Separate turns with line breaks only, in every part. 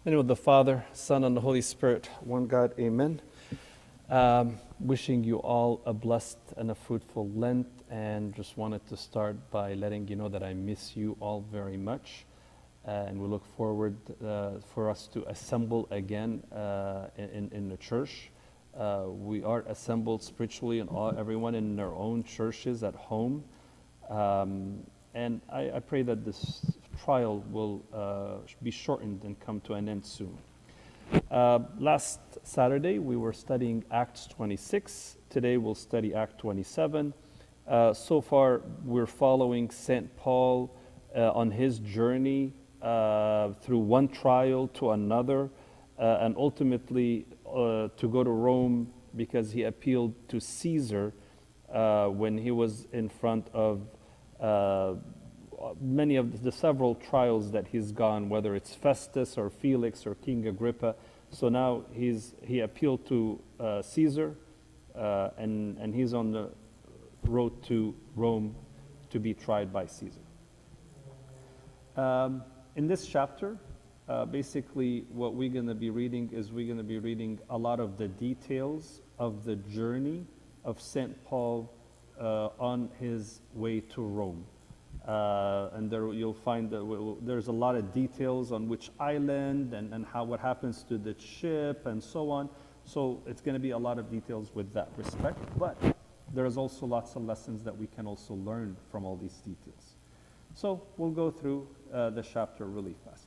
In the name of the Father, Son, and the Holy Spirit, one God, amen. Wishing you all a blessed and a fruitful Lent, and just wanted to start by letting you know that I miss you all very much, and we look forward for us to assemble again in the church. We are assembled spiritually, and everyone in their own churches at home, and I pray that this trial will be shortened and come to an end soon. Last Saturday, we were studying Acts 26. Today, we'll study Act 27. So far, we're following St. Paul on his journey through one trial to another, and ultimately to go to Rome because he appealed to Caesar when he was in front of many of the several trials that he's gone, whether it's Festus or Felix or King Agrippa. So now he appealed to Caesar, and he's on the road to Rome to be tried by Caesar. In this chapter, basically what we're going to be reading is we're going to be reading a lot of the details of the journey of St. Paul on his way to Rome. And there you'll find that there's a lot of details on which island and what happens to the ship and so on. So it's going to be a lot of details with that respect. But there's also lots of lessons that we can also learn from all these details. So we'll go through the chapter really fast.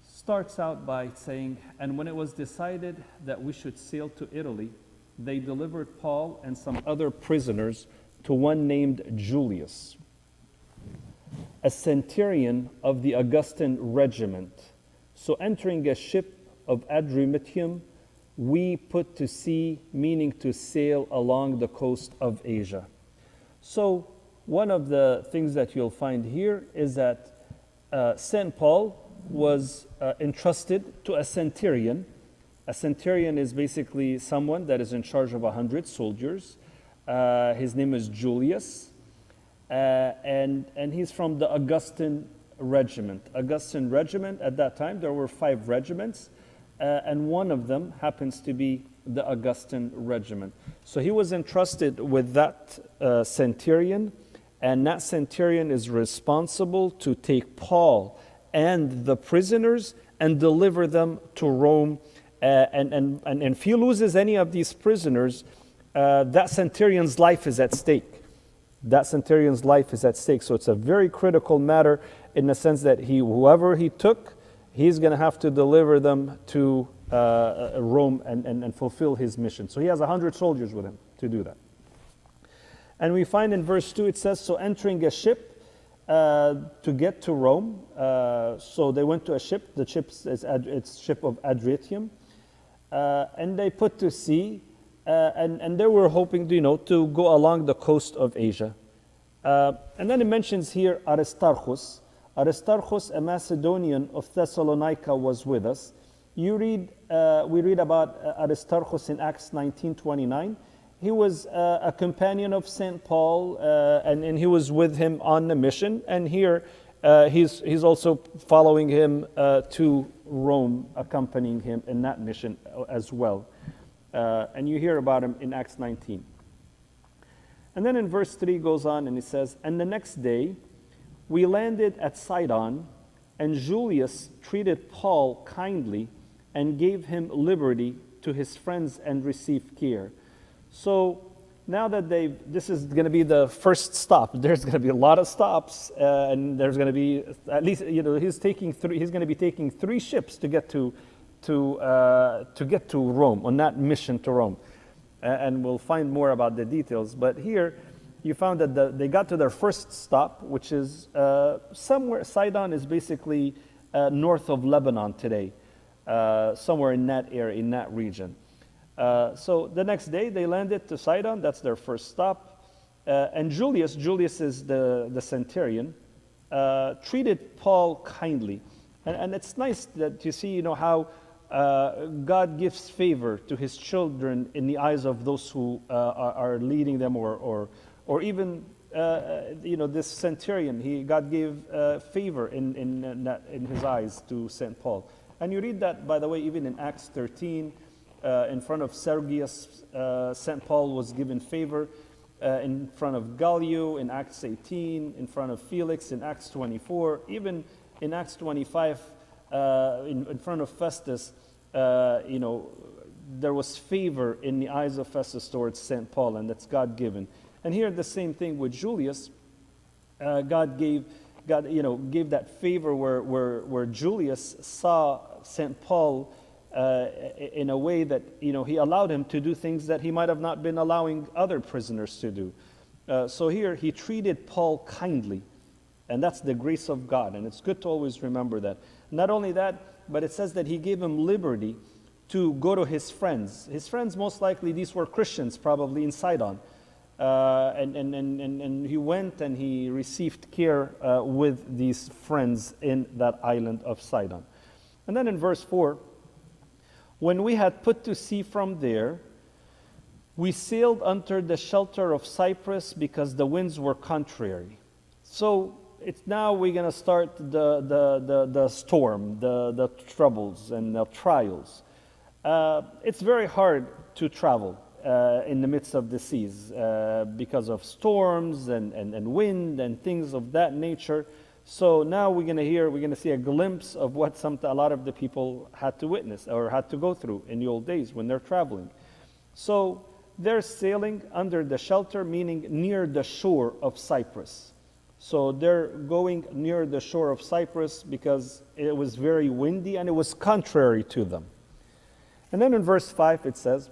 Starts out by saying, "And when it was decided that we should sail to Italy, they delivered Paul and some other prisoners to one named Julius, a centurion of the Augustan regiment. So entering a ship of Adramyttium, we put to sea, meaning to sail along the coast of Asia." So one of the things that you'll find here is that St. Paul was entrusted to a centurion. A centurion is basically someone that is in charge of 100 soldiers. His name is Julius. And he's from the Augustan regiment. Augustan regiment, at that time, there were 5 regiments, and one of them happens to be the Augustan regiment. So he was entrusted with that centurion, and that centurion is responsible to take Paul and the prisoners and deliver them to Rome. And if he loses any of these prisoners, that centurion's life is at stake. That centurion's life is at stake. So it's a very critical matter in the sense that whoever he took, he's going to have to deliver them to Rome and fulfill his mission. So he has 100 soldiers with him to do that. And we find in verse 2, it says, "So entering a ship to get to Rome," so they went to a ship. The ship is it's ship of Adramyttium, and they put to sea. And they were hoping, to go along the coast of Asia. And then it mentions here Aristarchus. Aristarchus, a Macedonian of Thessalonica, was with us. We read about Aristarchus in Acts 19:29. He was a companion of St. Paul, and he was with him on the mission. And here he's also following him to Rome, accompanying him in that mission as well. And you hear about him in Acts 19. And then in verse 3 goes on and it says, "And the next day we landed at Sidon, and Julius treated Paul kindly and gave him liberty to his friends and received care." So now that this is going to be the first stop, there's going to be a lot of stops, and there's going to be at least, he's going to be taking 3 ships to get to Rome, on that mission to Rome. And we'll find more about the details. But here, you found that they got to their first stop, which is somewhere. Sidon is basically north of Lebanon today, somewhere in that area, in that region. So the next day, they landed to Sidon. That's their first stop. And Julius is the centurion, treated Paul kindly. And it's nice that you see, how God gives favor to his children in the eyes of those who are leading them or even this centurion, God gave favor in his eyes to St. Paul. And you read that, by the way, even in Acts 13, in front of Sergius, St. Paul was given favor. In front of Gallio in Acts 18, in front of Felix in Acts 24, even in Acts 25, in front of Festus, there was favor in the eyes of Festus towards St. Paul, and that's God-given. And here the same thing with Julius. God gave that favor where Julius saw St. Paul in a way that he allowed him to do things that he might have not been allowing other prisoners to do. So here he treated Paul kindly, and that's the grace of God, and it's good to always remember that. Not only that, but it says that he gave him liberty to go to his friends. His friends, most likely, these were Christians, probably in Sidon. And he went and he received care with these friends in that island of Sidon. And then in verse 4, when we had put to sea from there, we sailed under the shelter of Cyprus because the winds were contrary. So it's now we're going to start the storm, the troubles and the trials. It's very hard to travel in the midst of the seas because of storms and wind and things of that nature. So now we're going to see a glimpse of what a lot of the people had to witness or had to go through in the old days when they're traveling. So they're sailing under the shelter, meaning near the shore of Cyprus. So they're going near the shore of Cyprus because it was very windy and it was contrary to them. And then in verse 5 it says,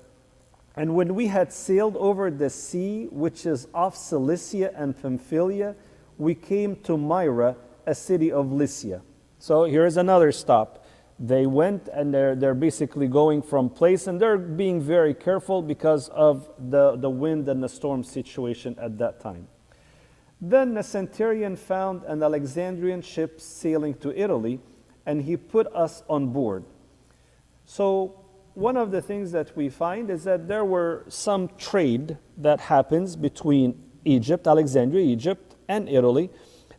"And when we had sailed over the sea, which is off Cilicia and Pamphylia, we came to Myra, a city of Lycia." So here's another stop. They went and they're basically going from place, and they're being very careful because of the wind and the storm situation at that time. Then the centurion found an Alexandrian ship sailing to Italy, and he put us on board. So one of the things that we find is that there were some trade that happens between Egypt, Alexandria, Egypt, and Italy.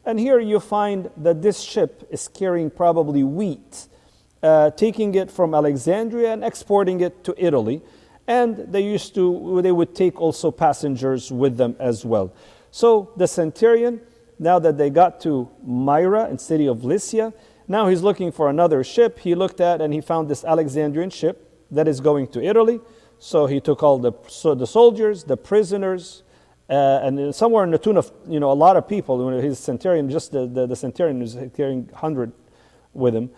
And here you find that this ship is carrying probably wheat, taking it from Alexandria and exporting it to Italy. And they would take also passengers with them as well. So the centurion, now that they got to Myra, in city of Lycia, now he's looking for another ship. He looked at and he found this Alexandrian ship that is going to Italy. So he took all the soldiers, the prisoners, and somewhere in the tune of a lot of people. His centurion, just the centurion is carrying 100 with him.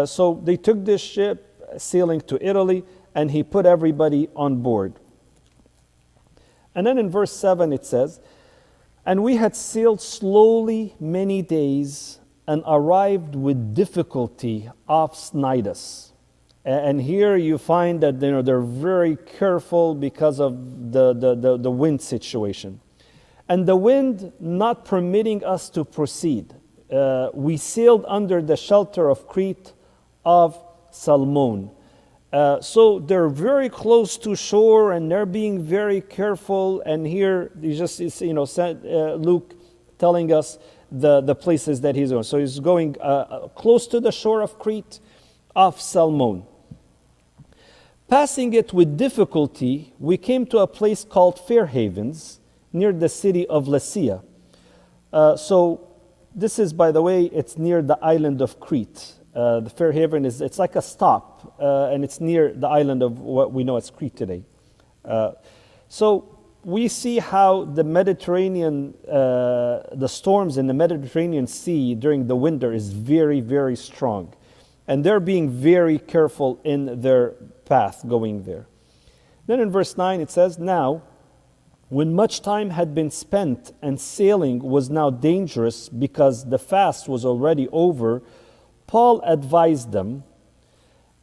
So they took this ship sailing to Italy, and he put everybody on board. And then in verse 7 it says, "And we had sailed slowly many days and arrived with difficulty off Cnidus." And here you find that they're very careful because of the wind situation. "And the wind not permitting us to proceed, we sailed under the shelter of Crete of Salmon." So they're very close to shore and they're being very careful. And here Luke telling us the places that he's going. So he's going close to the shore of Crete of Salmon. "Passing it with difficulty, we came to a place called Fair Havens, near the city of Lasea." So this is, by the way, it's near the island of Crete. The Fair Haven it's like a stop, and it's near the island of what we know as Crete today. So we see how the Mediterranean, the storms in the Mediterranean Sea during the winter is very, very strong. And they're being very careful in their path going there. Then in verse 9 it says, "Now, when much time had been spent and sailing was now dangerous because the fast was already over, Paul advised them."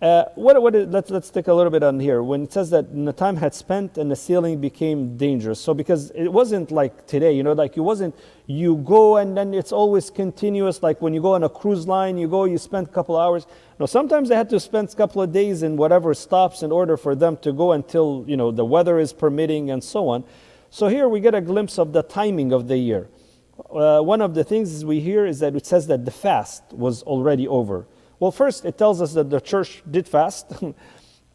Let's take a little bit on here. When it says that the time had spent and the sailing became dangerous. So because it wasn't like today, you go and then it's always continuous. Like when you go on a cruise line, you spend a couple hours. No, sometimes they had to spend a couple of days in whatever stops in order for them to go until, the weather is permitting and so on. So here we get a glimpse of the timing of the year. One of the things we hear is that it says that the fast was already over. Well, first it tells us that the church did fast,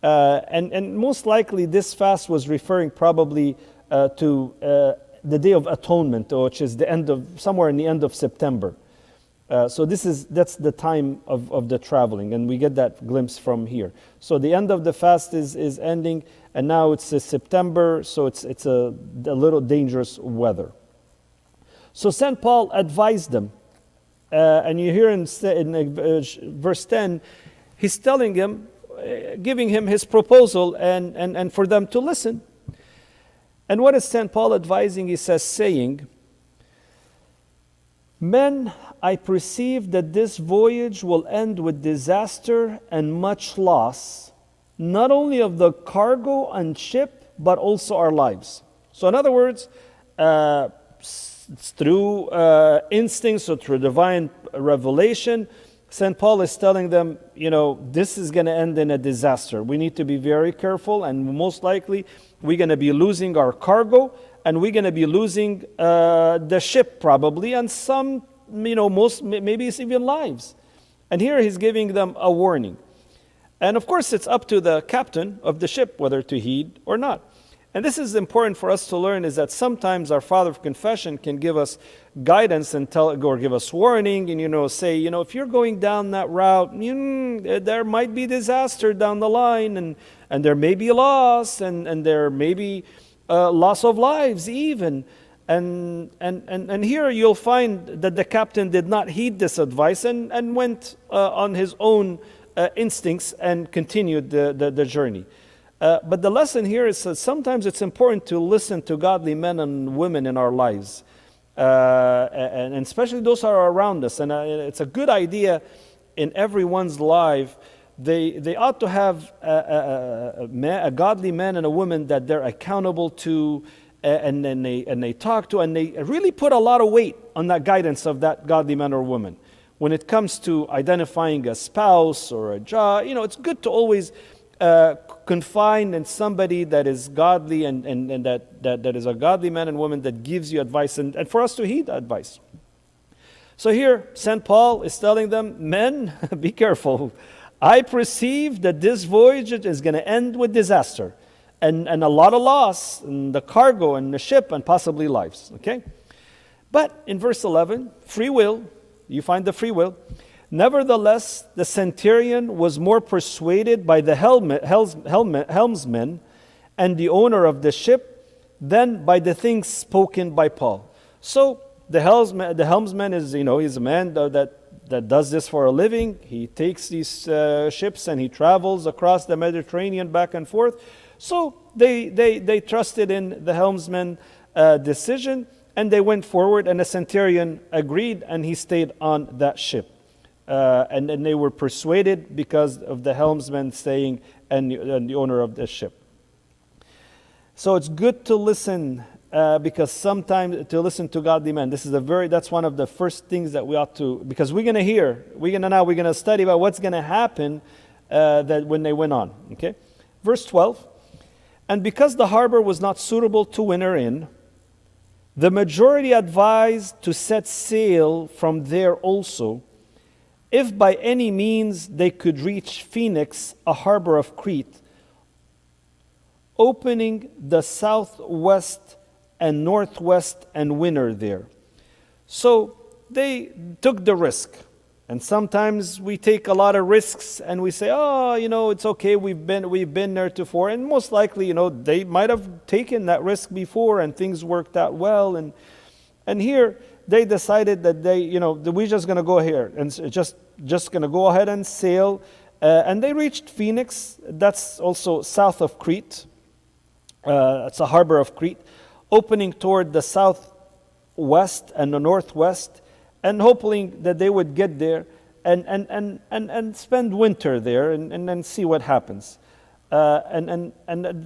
and most likely this fast was referring probably to the Day of Atonement, which is somewhere in the end of September. So that's the time of the traveling, and we get that glimpse from here. So the end of the fast is ending, and now it's September, so it's a little dangerous weather. So St. Paul advised them, and you hear in verse 10, he's telling him, giving him his proposal, and for them to listen. And what is St. Paul advising? He says, saying, "Men, I perceive that this voyage will end with disaster and much loss, not only of the cargo and ship, but also our lives." So in other words, through instincts or through divine revelation, St. Paul is telling them, this is going to end in a disaster. We need to be very careful, and most likely we're going to be losing our cargo, and we're going to be losing the ship probably, and some, maybe it's even lives. And here he's giving them a warning. And of course, it's up to the captain of the ship whether to heed or not. And this is important for us to learn, is that sometimes our Father of Confession can give us guidance and or give us warning, and say, if you're going down that route, there might be disaster down the line, and there may be loss, and there may be loss of lives even. And here you'll find that the captain did not heed this advice and went on his own instincts and continued the journey. But the lesson here is that sometimes it's important to listen to godly men and women in our lives, and especially those who are around us. And it's a good idea in everyone's life. They ought to have a godly man and a woman that they're accountable to, and they talk to, and they really put a lot of weight on that guidance of that godly man or woman. When it comes to identifying a spouse or a job, it's good to always confine in somebody that is godly and that is a godly man and woman that gives you advice, and for us to heed advice. So here, St. Paul is telling them, men, be careful. I perceive that this voyage is going to end with disaster and a lot of loss in the cargo and the ship and possibly lives. Okay? But in verse 11, free will, you find the free will. Nevertheless, the centurion was more persuaded by the helmsman and the owner of the ship than by the things spoken by Paul. So the helmsman is, he's a man that does this for a living. He takes these ships and he travels across the Mediterranean back and forth. So they trusted in the helmsman's decision, and they went forward, and the centurion agreed, and he stayed on that ship. And they were persuaded because of the helmsman saying and the owner of the ship. So it's good to listen, because sometimes to listen to godly men. That's one of the first things that we ought to, because we're going to study about what's going to happen that when they went on. Okay, verse 12. And because the harbor was not suitable to winter in, the majority advised to set sail from there also, if by any means they could reach Phoenix, a harbor of Crete, opening the southwest and northwest and winter there. So they took the risk. And sometimes we take a lot of risks and we say, it's okay, we've been there before. And most likely, they might have taken that risk before and things worked out well. And here they decided that we're just going to go here and just going to go ahead and sail. And they reached Phoenix. That's also south of Crete. It's a harbor of Crete, opening toward the southwest and the northwest, and hoping that they would get there and spend winter there and then see what happens. And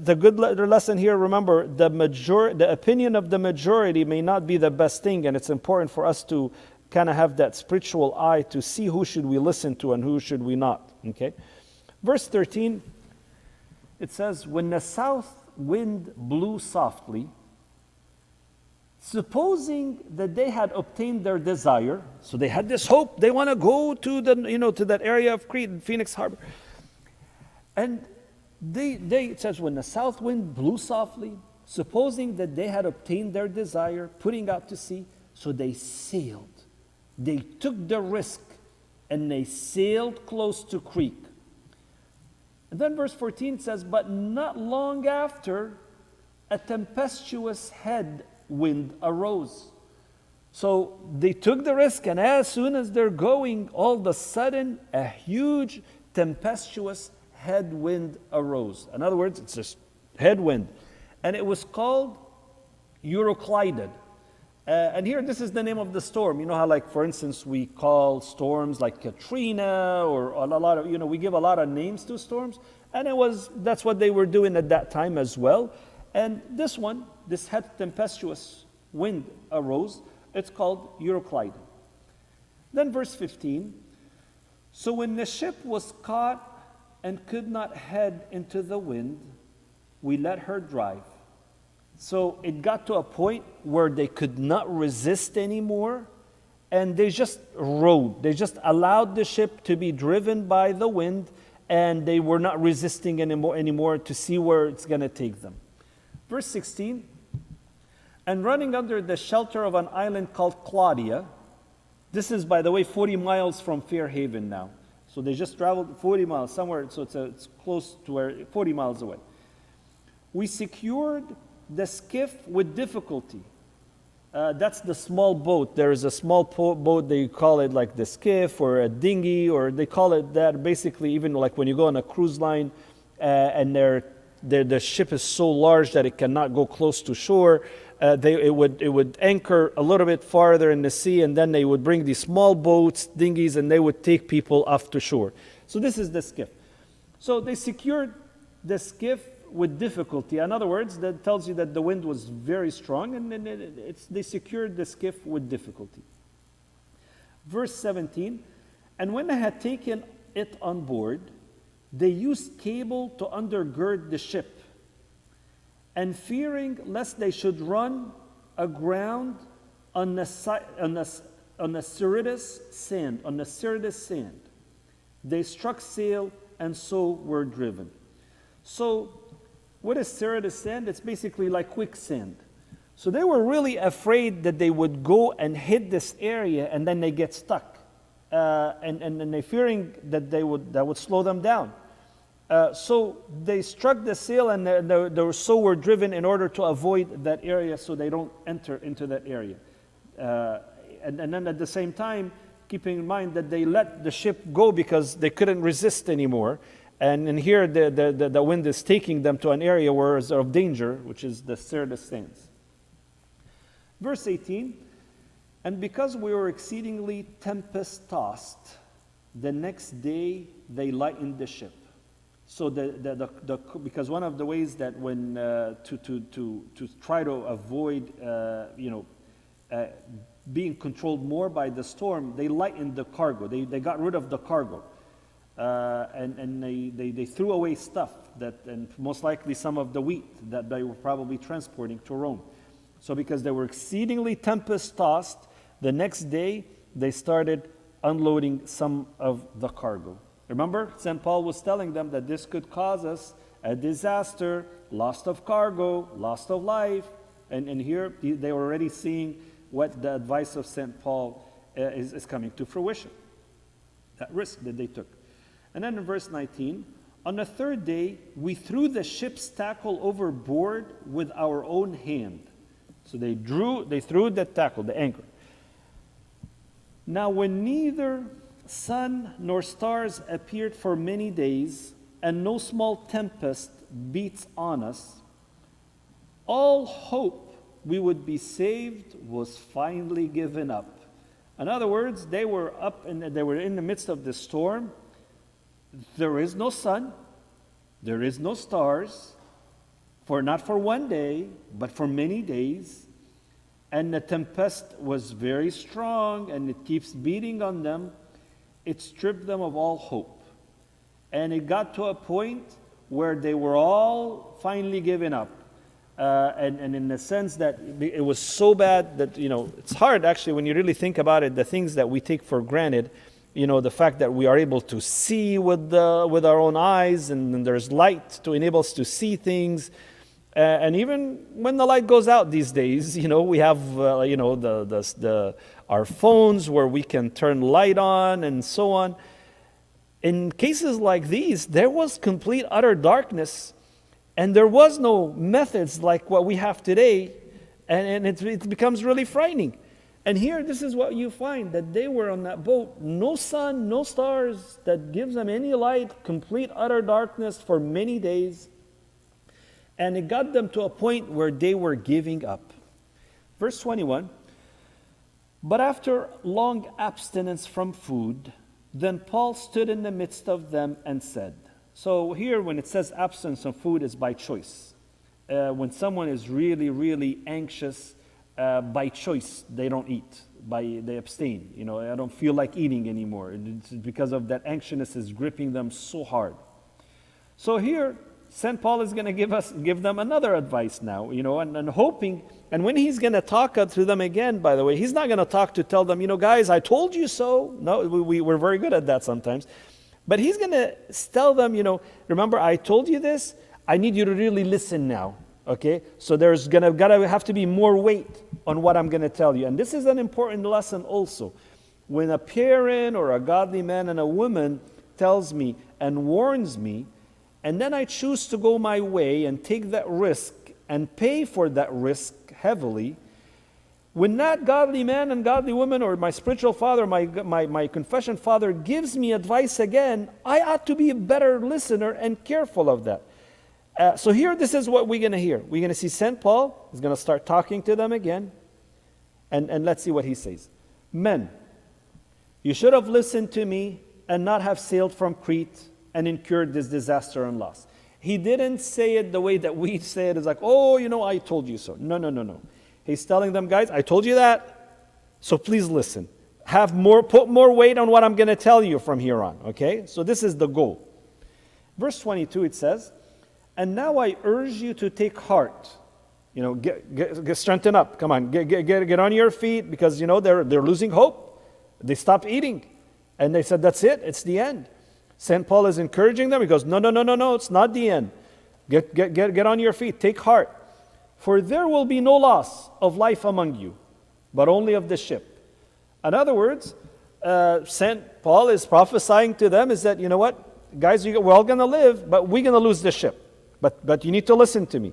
the good lesson here, remember, the opinion of the majority may not be the best thing, and it's important for us to kind of have that spiritual eye to see who should we listen to and who should we not. Okay, verse 13, it says, when the south wind blew softly, Supposing that they had obtained their desire, so they had this hope, they want to go to to that area of Crete, Phoenix Harbor. And it says, when the south wind blew softly, supposing that they had obtained their desire, putting out to sea, so they sailed. They took the risk, and they sailed close to Crete. And then verse 14 says, but not long after, a tempestuous headwind arose. So they took the risk, and as soon as they're going, all of a sudden, a huge tempestuous headwind arose. In other words, it's just headwind. And it was called Euroclydon. And here, this is the name of the storm. You know how, like, for instance, we call storms like Katrina or a lot of, we give a lot of names to storms. And that's what they were doing at that time as well. And this tempestuous wind arose. It's called Euroclydon. Then verse 15. So when the ship was caught and could not head into the wind, we let her drive. So it got to a point where they could not resist anymore, and they just rode. They just allowed the ship to be driven by the wind, and they were not resisting anymore to see where it's going to take them. Verse 16, and running under the shelter of an island called Claudia, this is, by the way, 40 miles from Fairhaven now. So they just traveled 40 miles somewhere, so it's close to 40 miles away. We secured the skiff with difficulty. That's the small boat. There is a small boat, they call it like the skiff or a dinghy, or they call it that basically, even like when you go on a cruise line and the ship is so large that it cannot go close to shore. It would anchor a little bit farther in the sea, and then they would bring these small boats, dinghies, and they would take people off to shore. So this is the skiff. So they secured the skiff with difficulty. In other words, that tells you that the wind was very strong, and then they secured the skiff with difficulty. Verse 17, and when they had taken it on board, they used cable to undergird the ship, and fearing lest they should run aground on the Syrtis sand, they struck sail and so were driven. So, what is Syrtis sand? It's basically like quicksand. So they were really afraid that they would go and hit this area and then they get stuck, and they fearing that that would slow them down. So they struck the sail, and they were driven in order to avoid that area, so they don't enter into that area. And then at the same time, keeping in mind that they let the ship go because they couldn't resist anymore. And here the wind is taking them to an area where is of danger, which is the Syrtis sands. Verse 18, and because we were exceedingly tempest-tossed, the next day they lightened the ship. So because one of the ways that when to try to avoid being controlled more by the storm, they lightened the cargo. They got rid of the cargo, and they threw away stuff and most likely some of the wheat that they were probably transporting to Rome. So because they were exceedingly tempest-tossed, the next day they started unloading some of the cargo. Remember, St. Paul was telling them that this could cause us a disaster, loss of cargo, loss of life. And here they were already seeing what the advice of St. Paul is coming to fruition, that risk that they took. And then in verse 19, on the third day, we threw the ship's tackle overboard with our own hand. So they threw the tackle, the anchor. Now when neither sun nor stars appeared for many days, and no small tempest beats on us, all hope we would be saved was finally given up. In other words, they were they were in the midst of the storm. There is no sun, there is no stars, not for one day, but for many days. And the tempest was very strong, and it keeps beating on them. It stripped them of all hope. And it got to a point where they were all finally given up. and in the sense that it was so bad that, it's hard actually when you really think about it, the things that we take for granted, the fact that we are able to see with our own eyes, and then there's light to enable us to see things. And even when the light goes out these days, we have, our phones where we can turn light on and so on. In cases like these, there was complete, utter darkness, and there was no methods like what we have today, and it becomes really frightening. And here, this is what you find, that they were on that boat, no sun, no stars that gives them any light, complete, utter darkness for many days. And it got them to a point where they were giving up. Verse 21, but after long abstinence from food, then Paul stood in the midst of them and said, so here when it says abstinence from food is by choice. When someone is really, really anxious, by choice, they don't eat. They abstain. I don't feel like eating anymore. It's because of that anxiousness is gripping them so hard. So here, St. Paul is going to give them another advice now, and hoping, and when he's going to talk to them again, by the way, he's not going to tell them, guys, I told you so. No, we're very good at that sometimes. But he's going to tell them, remember, I told you this. I need you to really listen now. Okay, so there's gotta have to be more weight on what I'm gonna tell you. And this is an important lesson also. When a parent or a godly man and a woman tells me and warns me, and then I choose to go my way and take that risk and pay for that risk heavily, when that godly man and godly woman or my spiritual father, my confession father gives me advice again, I ought to be a better listener and careful of that. So here, this is what we're going to hear. We're going to see St. Paul is going to start talking to them again. And let's see what he says. Men, you should have listened to me and not have sailed from Crete and incurred this disaster and loss. He didn't say it the way that we say it. It's like, I told you so. No. He's telling them, guys, I told you that, so please listen. Put more weight on what I'm going to tell you from here on, okay? So this is the goal. Verse 22, it says, and now I urge you to take heart. Get strengthen up. Come on, get on your feet, because they're losing hope. They stopped eating, and they said, "That's it. It's the end." St. Paul is encouraging them. He goes, "No. It's not the end. Get on your feet. Take heart, for there will be no loss of life among you, but only of the ship." In other words, St. Paul is prophesying to them is that what, guys, we're all going to live, but we're going to lose the ship. But you need to listen to me.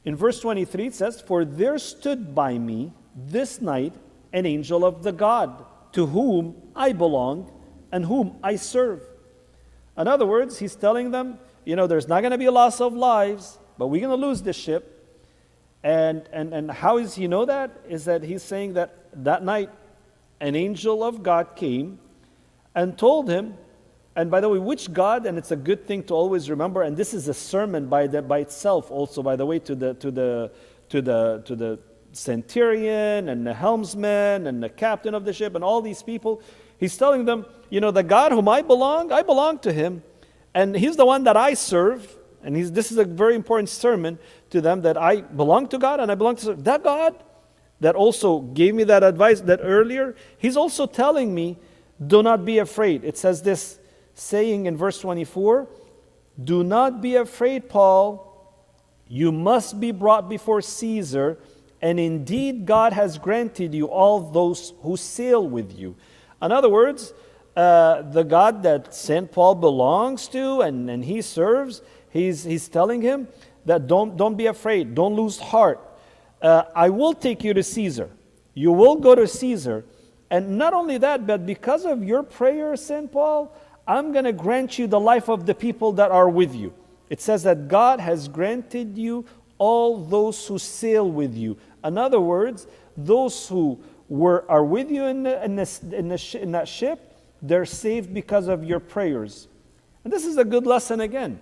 In verse 23 it says, for there stood by me this night an angel of the God, to whom I belong and whom I serve. In other words, he's telling them, there's not going to be a loss of lives, but we're going to lose this ship. And how is he know that? Is that he's saying that night an angel of God came and told him. And by the way, which God? And it's a good thing to always remember. And this is a sermon by itself, also, by the way, to the centurion and the helmsman and the captain of the ship and all these people. He's telling them, the God whom I belong to Him, and He's the one that I serve. And this is a very important sermon to them, that I belong to God and I belong to that God that also gave me that advice that earlier. He's also telling me, do not be afraid. It says this, saying in verse 24, do not be afraid, Paul. You must be brought before Caesar, and indeed God has granted you all those who sail with you. In other words, the God that St. Paul belongs to and he serves, he's telling him that don't be afraid, don't lose heart. I will take you to Caesar. You will go to Caesar. And not only that, but because of your prayer, St. Paul, I'm going to grant you the life of the people that are with you. It says that God has granted you all those who sail with you. In other words, those who are with you in that ship, they're saved because of your prayers. And this is a good lesson again.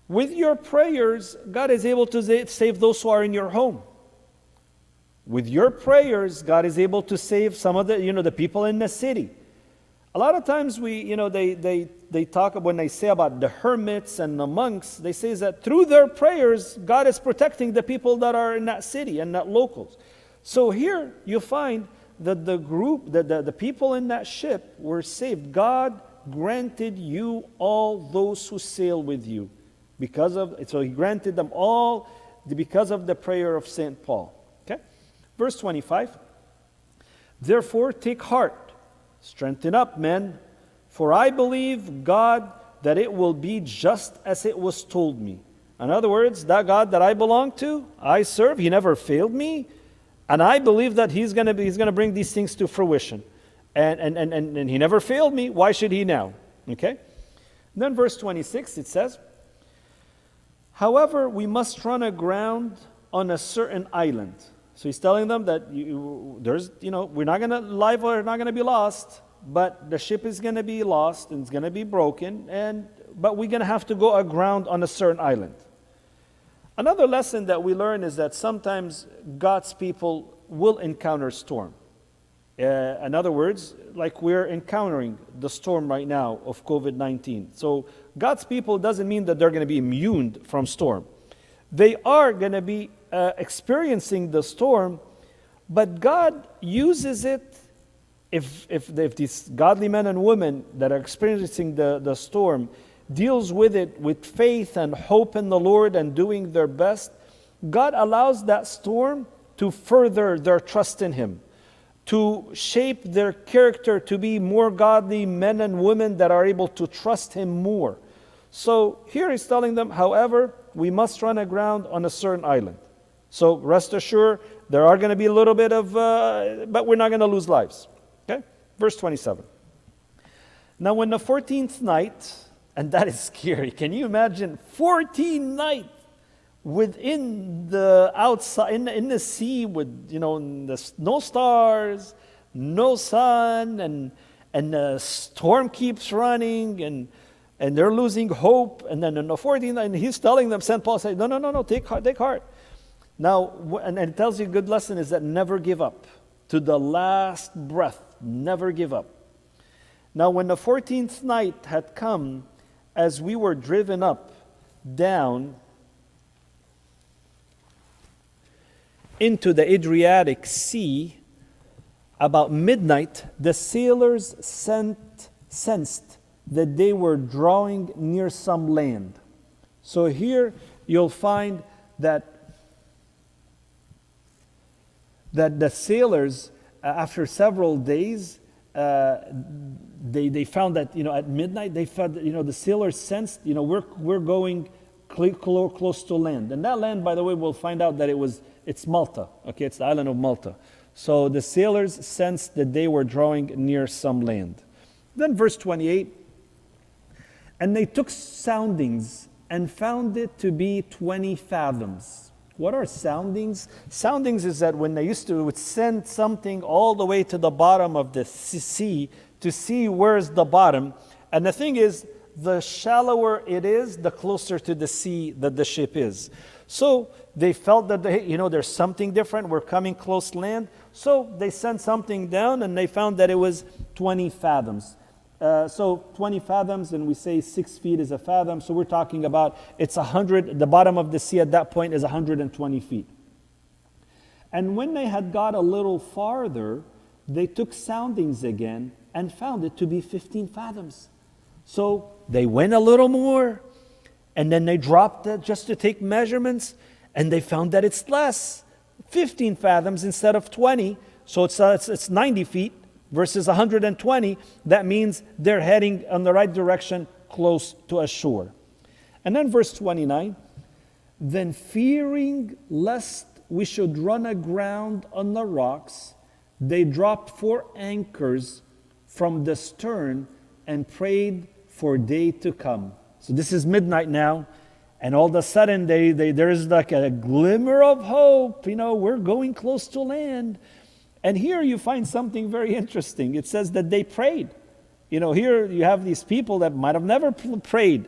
With your prayers, God is able to save those who are in your home. With your prayers, God is able to save some of the people in the city. A lot of times they talk, when they say about the hermits and the monks, they say that through their prayers, God is protecting the people that are in that city and that locals. So here you find that the people in that ship were saved. God granted you all those who sail with you. So he granted them all because of the prayer of St. Paul. Okay? Verse 25. Therefore take heart, strengthen up, men, for I believe God that it will be just as it was told me. In other words, that God that I belong to, I serve, he never failed me, and I believe that he's going to bring these things to fruition. And he never failed me. Why should he now? Okay? And then verse 26, it says, however, we must run aground on a certain island. So he's telling them that we're not going to live, we're not going to be lost, but the ship is going to be lost and it's going to be broken, but we're going to have to go aground on a certain island. Another lesson that we learn is that sometimes God's people will encounter storm. In other words, like we're encountering the storm right now of COVID-19. So God's people doesn't mean that they're going to be immune from storm. They are going to be experiencing the storm, but God uses it. If these godly men and women that are experiencing the storm deals with it with faith and hope in the Lord and doing their best, God allows that storm to further their trust in Him, to shape their character to be more godly men and women that are able to trust Him more. So here he's telling them, however, we must run aground on a certain island. So rest assured, there are going to be a little bit of, but we're not going to lose lives. Okay? Verse 27. Now when the 14th night, and that is scary. Can you imagine 14 nights within the outside, in the sea with, no stars, no sun, and the storm keeps running, and they're losing hope. And then in the 14th night, and he's telling them, St. Paul said, no, take heart. Now, and it tells you a good lesson is that never give up. To the last breath, never give up. Now when the 14th night had come, as we were driven up, down into the Adriatic Sea, about midnight, the sailors sensed that they were drawing near some land. So here you'll find that the sailors, after several days, they found that at midnight they found that, the sailors sensed we're going close to land, and that land, by the way, we'll find out that it's Malta. Okay, it's the island of Malta. So the sailors sensed that they were drawing near some land. Then verse 28, and they took soundings and found it to be 20 fathoms. What are soundings? Soundings is that when they would send something all the way to the bottom of the sea to see where's the bottom. And the thing is, the shallower it is, the closer to the sea that the ship is. So they felt that there's something different. We're coming close land. So they sent something down, and they found that it was 20 fathoms. So 20 fathoms, and we say 6 feet is a fathom. So we're talking about it's 100. The bottom of the sea at that point is 120 feet. And when they had got a little farther, they took soundings again and found it to be 15 fathoms. So they went a little more, and then they dropped it just to take measurements, and they found that it's less, 15 fathoms instead of 20. So it's 90 feet. Versus 120, that means they're heading in the right direction, close to a shore. And then verse 29, then fearing lest we should run aground on the rocks, they dropped 4 anchors from the stern and prayed for day to come. So this is midnight now, and all of a sudden there's like a glimmer of hope. We're going close to land. And here you find something very interesting. It says that they prayed. Here you have these people that might have never prayed.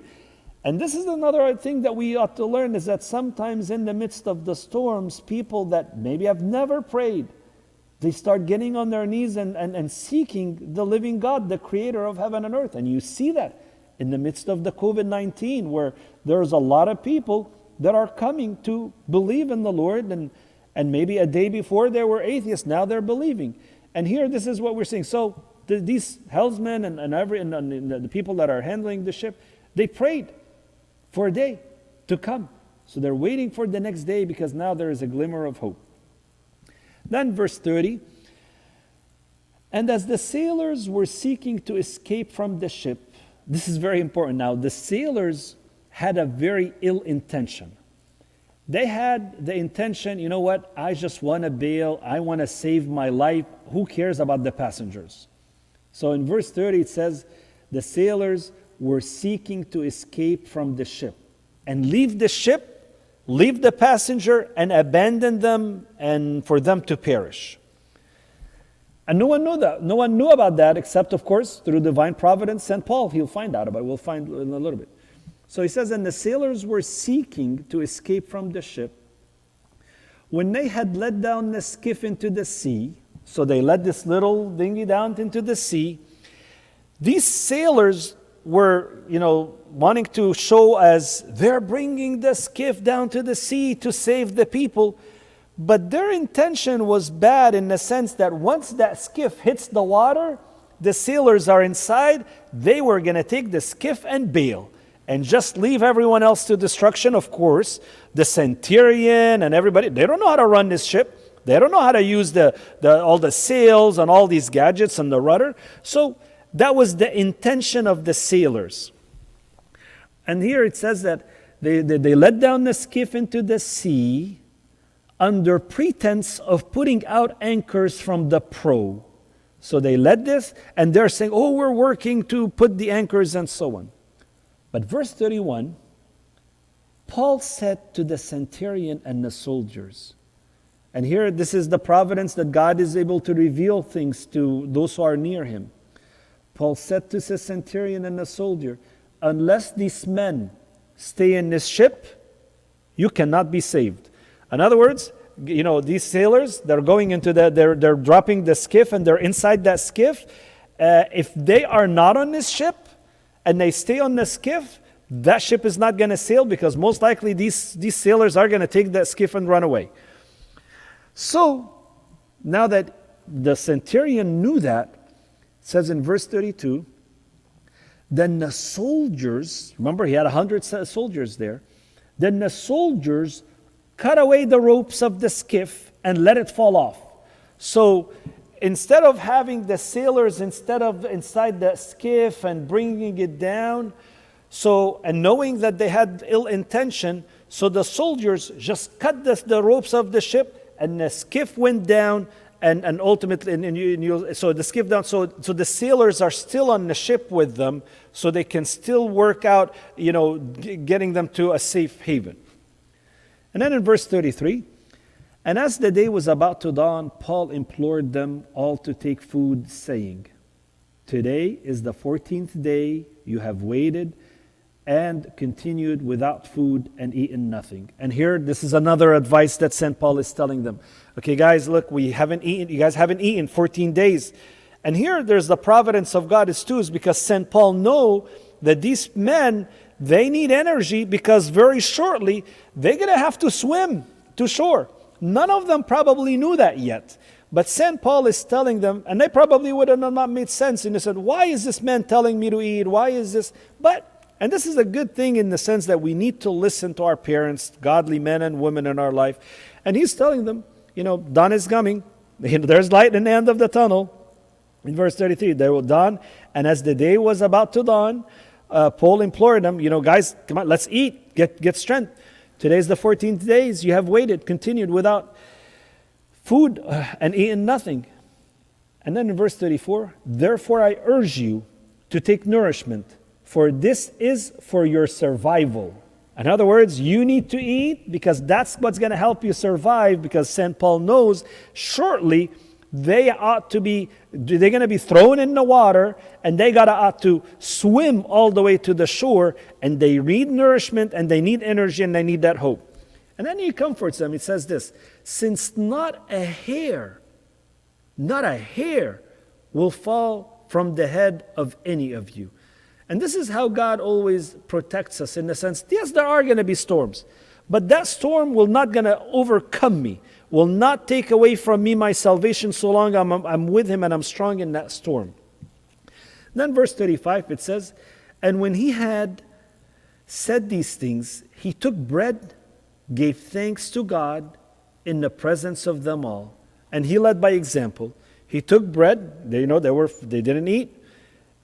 And this is another thing that we ought to learn, is that sometimes in the midst of the storms, people that maybe have never prayed, They start getting on their knees and seeking the living God, the creator of heaven and earth. And you see that in the midst of the COVID-19, where there's a lot of people that are coming to believe in the Lord, and maybe a day before they were atheists, now they're believing. And here, this is what we're seeing. So these helmsmen and the people that are handling the ship, they prayed for a day to come. So they're waiting for the next day, because now there is a glimmer of hope. Then verse 30, and as the sailors were seeking to escape from the ship, this is very important now, the sailors had a very ill intention. They had the intention, you know what, I just want to bail, I want to save my life, who cares about the passengers? So in verse 30 it says, the sailors were seeking to escape from the ship and leave the ship, leave the passenger, and abandon them, and for them to perish. And no one knew that. No one knew about that, except, of course, through divine providence, St. Paul. He'll find out about it. We'll find in a little bit. So he says, and the sailors were seeking to escape from the ship. When they had let down the skiff into the sea, so they let this little dinghy down into the sea, these sailors were, wanting to show as they're bringing the skiff down to the sea to save the people. But their intention was bad, in the sense that once that skiff hits the water, the sailors are inside, they were going to take the skiff and bail and just leave everyone else to destruction. Of course, the centurion and everybody, they don't know how to run this ship. They don't know how to use all the sails and all these gadgets and the rudder. So that was the intention of the sailors. And here it says that they let down the skiff into the sea under pretense of putting out anchors from the prow. So they let this, and they're saying, oh, we're working to put the anchors and so on. But verse 31, Paul said to the centurion and the soldiers, and here this is the providence that God is able to reveal things to those who are near him. Paul said to the centurion and the soldier, unless these men stay in this ship, you cannot be saved. In other words, these sailors, they're going into they're dropping the skiff, and they're inside that skiff. If they are not on this ship and they stay on the skiff, that ship is not going to sail, because most likely these sailors are going to take that skiff and run away. So now that the centurion knew that, it says in verse 32, then the soldiers, remember he had 100 soldiers there, then the soldiers cut away the ropes of the skiff and let it fall off. So instead of having the sailors inside the skiff and bringing it down, and knowing that they had ill intention, so the soldiers just cut the ropes of the ship, and the skiff went down, and ultimately, so the skiff down, so the sailors are still on the ship with them, so they can still work out, getting them to a safe haven. And then in verse 33, and as the day was about to dawn, Paul implored them all to take food, saying, today is the 14th day you have waited and continued without food and eaten nothing. And here, this is another advice that St. Paul is telling them. Okay, guys, look, you guys haven't eaten 14 days. And here, there's the providence of God is too, is because St. Paul know that these men, they need energy, because very shortly, they're going to have to swim to shore. None of them probably knew that yet. But St. Paul is telling them, and they probably would have not made sense. And they said, why is this man telling me to eat? Why is this? And this is a good thing in the sense that we need to listen to our parents, godly men and women in our life. And he's telling them, dawn is coming. There's light in the end of the tunnel. In verse 33, they will dawn. And as the day was about to dawn, Paul implored them, guys, come on, let's eat, get strength. Today's the 14th days, you have waited, continued without food and eaten nothing. And then in verse 34, therefore I urge you to take nourishment, for this is for your survival. In other words, you need to eat, because that's what's going to help you survive, because St. Paul knows shortly they're going to be thrown in the water, and they ought to swim all the way to the shore, and they need nourishment, and they need energy, and they need that hope. And then he comforts them. It says this, since not a hair
not a hair will fall from the head of any of you. And this is how God always protects us, in the sense, yes, there are going to be storms, but that storm will not going to overcome me, will not take away from me my salvation, so long I'm with Him and I'm strong in that storm. Then verse 35, it says, and when He had said these things, He took bread, gave thanks to God in the presence of them all. And He led by example. He took bread, they didn't eat,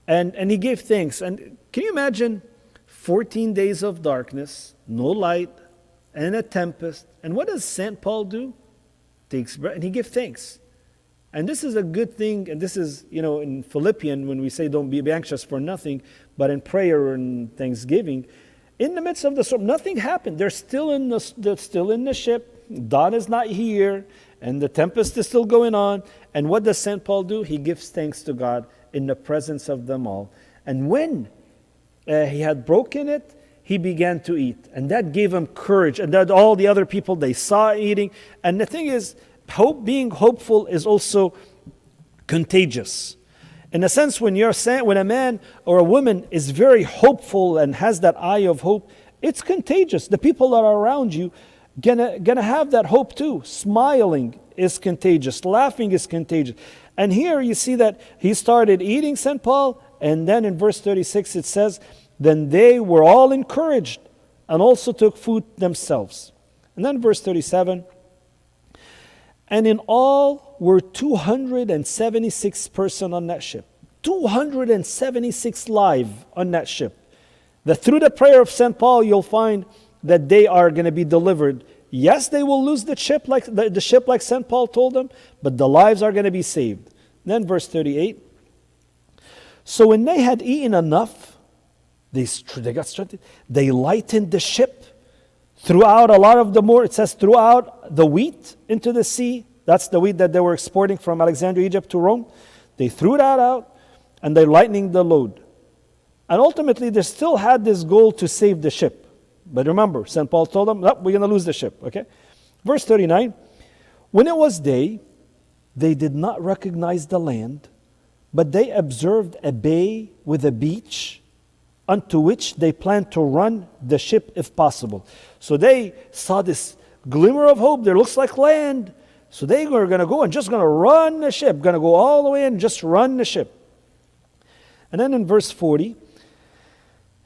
and He gave thanks. And can you imagine 14 days of darkness, no light, and a tempest? And what does St. Paul do? Takes bread and he gives thanks. And this is a good thing, and this is, in Philippians, when we say don't be anxious for nothing, but in prayer and thanksgiving, in the midst of the storm, nothing happened. They're still in the ship. God is not here, and the tempest is still going on. And what does St. Paul do? He gives thanks to God in the presence of them all. And when he had broken it, he began to eat. And that gave him courage. And that all the other people, they saw eating. And the thing is, being hopeful is also contagious. In a sense, when a man or a woman is very hopeful and has that eye of hope, it's contagious. The people that are around you gonna have that hope too. Smiling is contagious. Laughing is contagious. And here you see that he started eating, St. Paul, and then in verse 36 it says, then they were all encouraged and also took food themselves. And then verse 37, and in all were 276 persons on that ship. 276 live on that ship. That through the prayer of St. Paul, you'll find that they are going to be delivered. Yes, they will lose the ship like St. Paul told them, but the lives are going to be saved. Then verse 38. So when they had eaten enough, they got strengthened. They lightened the ship, threw out a lot of the more, it says threw out the wheat into the sea. That's the wheat that they were exporting from Alexandria, Egypt to Rome. They threw that out and they're lightening the load. And ultimately they still had this goal to save the ship. But remember, St. Paul told them, we're going to lose the ship. Okay. Verse 39, when it was day, they did not recognize the land, but they observed a bay with a beach, unto which they planned to run the ship if possible. So they saw this glimmer of hope. There looks like land. So they were going to go and just going to run the ship, going to go all the way and just run the ship. And then in verse 40,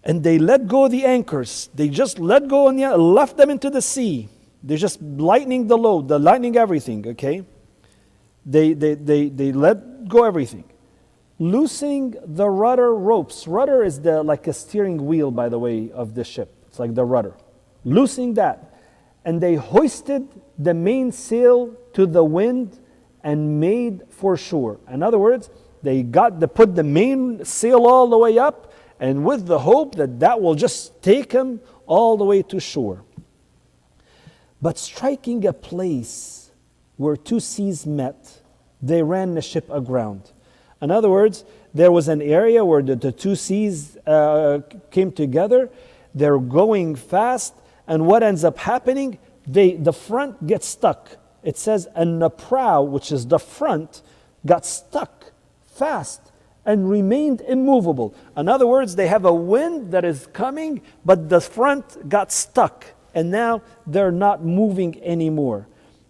and they let go the anchors. They just let go and left them into the sea. They're just lightening the load, lightening everything, okay? They let go everything. Loosing the rudder ropes. Rudder is like a steering wheel, by the way, of the ship. It's like the rudder. Loosing that. And they hoisted the mainsail to the wind and made for shore. In other words, they put the mainsail all the way up, and with the hope that will just take them all the way to shore. But striking a place where two seas met, they ran the ship aground. In other words, there was an area where the two seas came together. They're going fast, and what ends up happening? The front gets stuck. It says, and the prow, which is the front, got stuck fast and remained immovable. In other words, they have a wind that is coming, but the front got stuck, and now they're not moving anymore.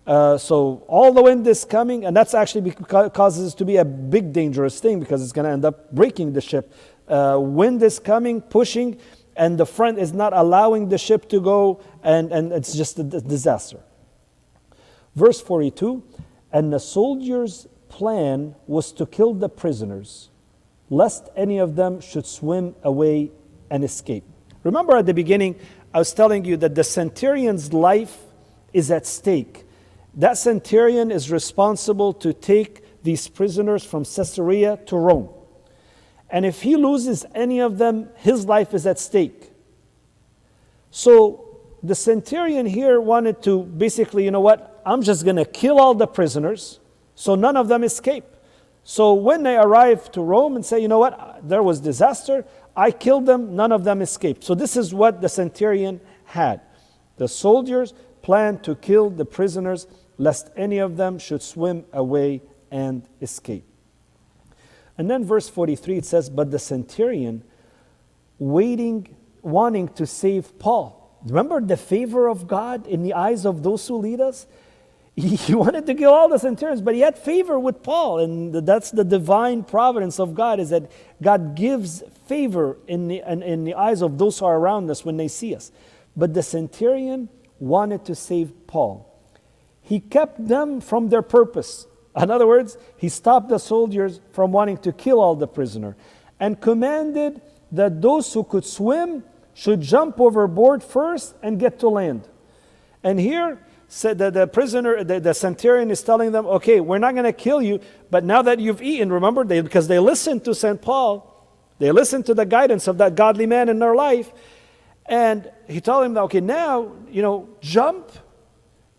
So all the wind is coming, and that's actually causes it to be a big dangerous thing, because it's going to end up breaking the ship. Wind is coming, pushing, and the front is not allowing the ship to go, and it's just a disaster. Verse 42, and the soldiers' plan was to kill the prisoners, lest any of them should swim away and escape. Remember at the beginning, I was telling you that the centurion's life is at stake. That centurion is responsible to take these prisoners from Caesarea to Rome. And if he loses any of them, his life is at stake. So the centurion here wanted to basically, you know what, I'm just going to kill all the prisoners so none of them escape. So when they arrive to Rome and say, you know what, there was disaster, I killed them, none of them escaped. So this is what the centurion had. The soldiers planned to kill the prisoners lest any of them should swim away and escape. And then verse 43, it says, but the centurion, wanting to save Paul. Remember the favor of God in the eyes of those who lead us? He wanted to kill all the centurions, but he had favor with Paul. And that's the divine providence of God, is that God gives favor in the eyes of those who are around us when they see us. But the centurion wanted to save Paul. He kept them from their purpose. In other words, he stopped the soldiers from wanting to kill all the prisoner and commanded that those who could swim should jump overboard first and get to land. And here, said that the centurion is telling them, okay, we're not going to kill you, but now that you've eaten, remember, because they listened to St. Paul, they listened to the guidance of that godly man in their life, and he told him, okay, now, jump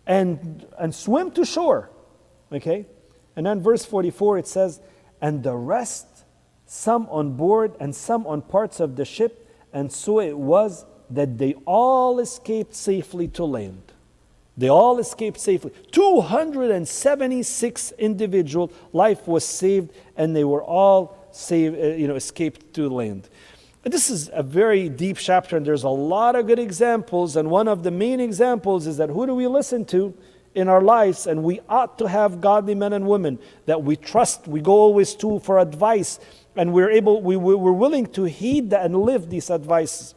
and swim to shore, okay? And then verse 44, it says, and the rest, some on board and some on parts of the ship, and so it was that they all escaped safely to land. They all escaped safely. 276 individual life was saved, and they were all saved, escaped to land. This is a very deep chapter, and there's a lot of good examples. And one of the main examples is that who do we listen to in our lives? And we ought to have godly men and women that we trust, we go always to for advice, and we're willing to heed and live these advices.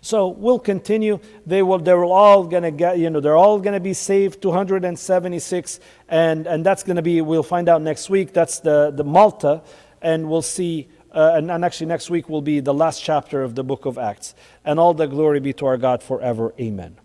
So we'll continue. They're all gonna get, they're all gonna be saved, 276, and that's gonna be, we'll find out next week. That's the Malta, and we'll see. And actually next week will be the last chapter of the book of Acts. And all the glory be to our God forever. Amen.